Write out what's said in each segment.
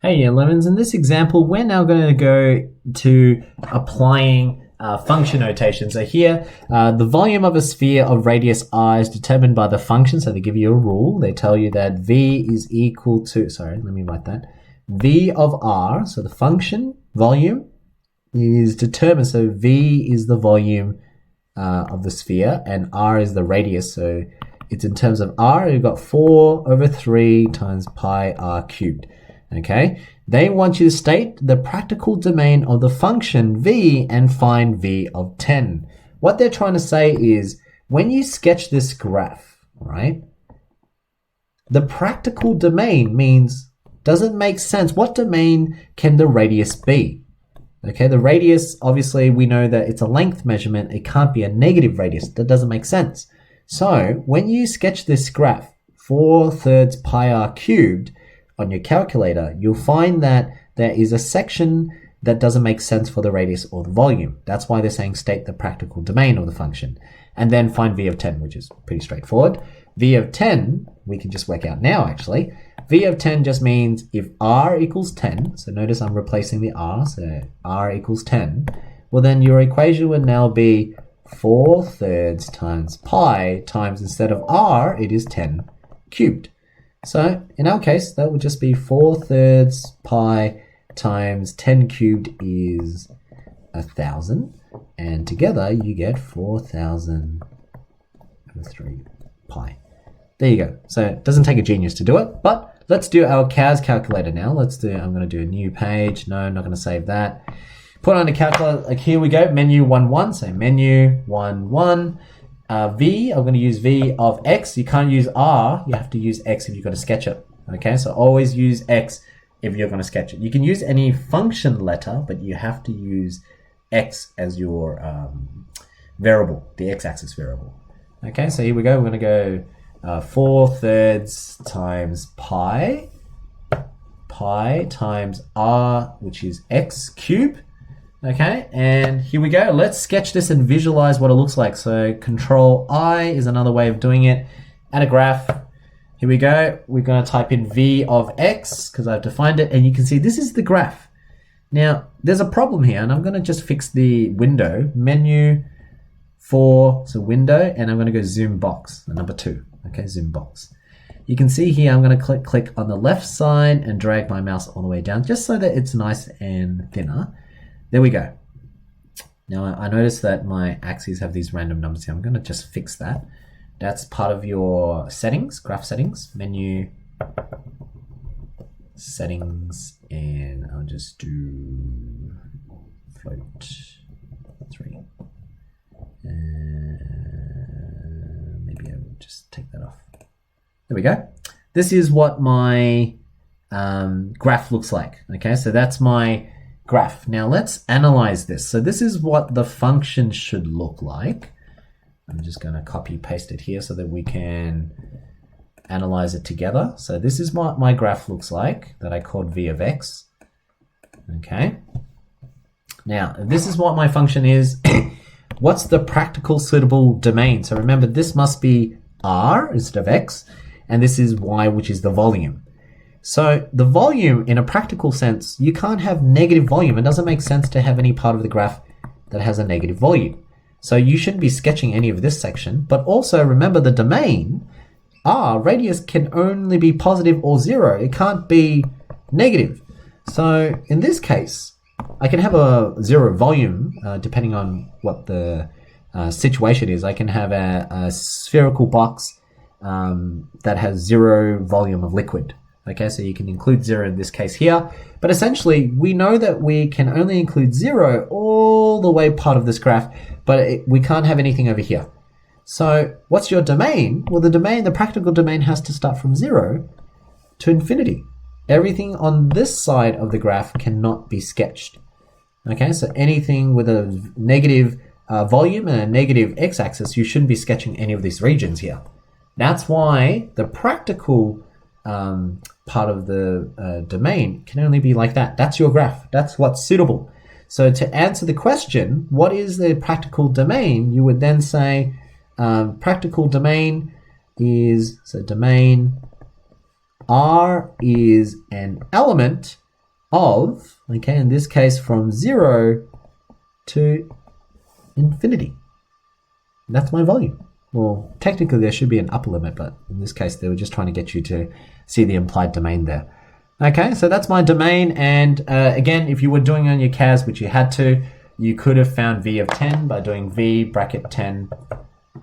Hey, Lemons. In this example, we're now going to go to applying function notation. So here, the volume of a sphere of radius r is determined by the function. So they give you a rule. They tell you that v is equal to, sorry, let me write that. V of r, so the function volume is determined. So v is the volume of the sphere and r is the radius. So it's in terms of r, you've got 4 over 3 times pi r cubed. Okay, they want you to state the practical domain of the function v and find v of 10. What they're trying to say is when you sketch this graph, right, the practical domain means, does it make sense? What domain can the radius be? Okay, the radius, obviously we know that it's a length measurement. It can't be a negative radius. That doesn't make sense. So when you sketch this graph, 4/3 pi r cubed, on your calculator, you'll find that there is a section that doesn't make sense for the radius or the volume. That's why they're saying state the practical domain of the function. And then find v of 10, which is pretty straightforward. V of 10, we can just work out now actually. V of 10 just means if r equals 10, so notice I'm replacing the r, so r equals 10, well then your equation would now be 4/3 times pi times, instead of r, it is 10 cubed. So in our case, that would just be 4/3 pi times 10 cubed is 1,000. And together you get 4,000 over 3 pi. There you go. So it doesn't take a genius to do it, but let's do our CAS calculator now. I'm going to do a new page. No, I'm not going to save that. Put on a calculator, like here we go, menu 1, so menu 1. V, I'm going to use v of x. You can't use r, you have to use x if you're going to sketch it. Okay, so always use x if you're going to sketch it. You can use any function letter, but you have to use x as your variable, the x-axis variable. Okay, so here we go. We're going to go 4/3 times pi times r, which is x cubed. Okay, and here we go. Let's sketch this and visualize what it looks like. So Control I is another way of doing it. Add a graph. Here we go. We're going to type in v of x because I've defined it, and you can see this is the graph. Now, there's a problem here, and I'm going to just fix the window. Menu 4, so window, and I'm going to go zoom box, number 2. Okay, zoom box. You can see here I'm going to click on the left side and drag my mouse all the way down just so that it's nice and thinner. There we go. Now I notice that my axes have these random numbers here. I'm going to just fix that. That's part of your settings, graph settings, menu, settings, and I'll just do float 3. Maybe I will just take that off. There we go. This is what my graph looks like. Okay, so that's my graph. Now let's analyze this. So this is what the function should look like. I'm just going to copy paste it here so that we can analyze it together. So this is what my graph looks like that I called v of x. Okay. Now this is what my function is. What's the practical suitable domain? So remember, this must be r instead of x, and this is y, which is the volume. So the volume, in a practical sense, you can't have negative volume. It doesn't make sense to have any part of the graph that has a negative volume. So you shouldn't be sketching any of this section. But also remember the domain, r, radius, can only be positive or 0. It can't be negative. So in this case, I can have a 0 volume, depending on what the situation is. I can have a spherical box that has 0 volume of liquid. Okay, so you can include 0 in this case here. But essentially, we know that we can only include 0 all the way part of this graph, but we can't have anything over here. So what's your domain? Well, the practical domain has to start from 0 to infinity. Everything on this side of the graph cannot be sketched. Okay, so anything with a negative volume and a negative x-axis, you shouldn't be sketching any of these regions here. That's why the practical part of the domain can only be like that. That's your graph. That's what's suitable. So to answer the question, what is the practical domain? You would then say practical domain is, so domain R is an element of, okay, in this case from 0 to infinity. That's my volume. Well, technically there should be an upper limit, but in this case they were just trying to get you to see the implied domain there. Okay, so that's my domain, and again, if you were doing it on your CAS, which you had to, you could have found v of 10 by doing v bracket 10,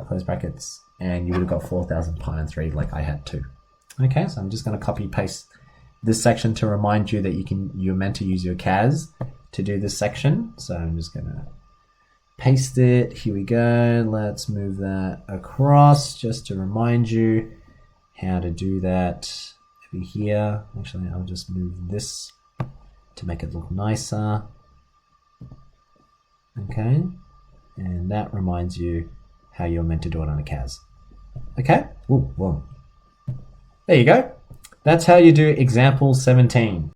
close brackets, and you would have got 4,000 pi and 3 like I had to. Okay, so I'm just going to copy paste this section to remind you that you're meant to use your CAS to do this section. So I'm just going to paste it. Here we go. Let's move that across just to remind you how to do that over here. Actually, I'll just move this to make it look nicer. Okay, and that reminds you how you're meant to do it on a CAS. Okay, ooh, whoa. There you go. That's how you do example 17.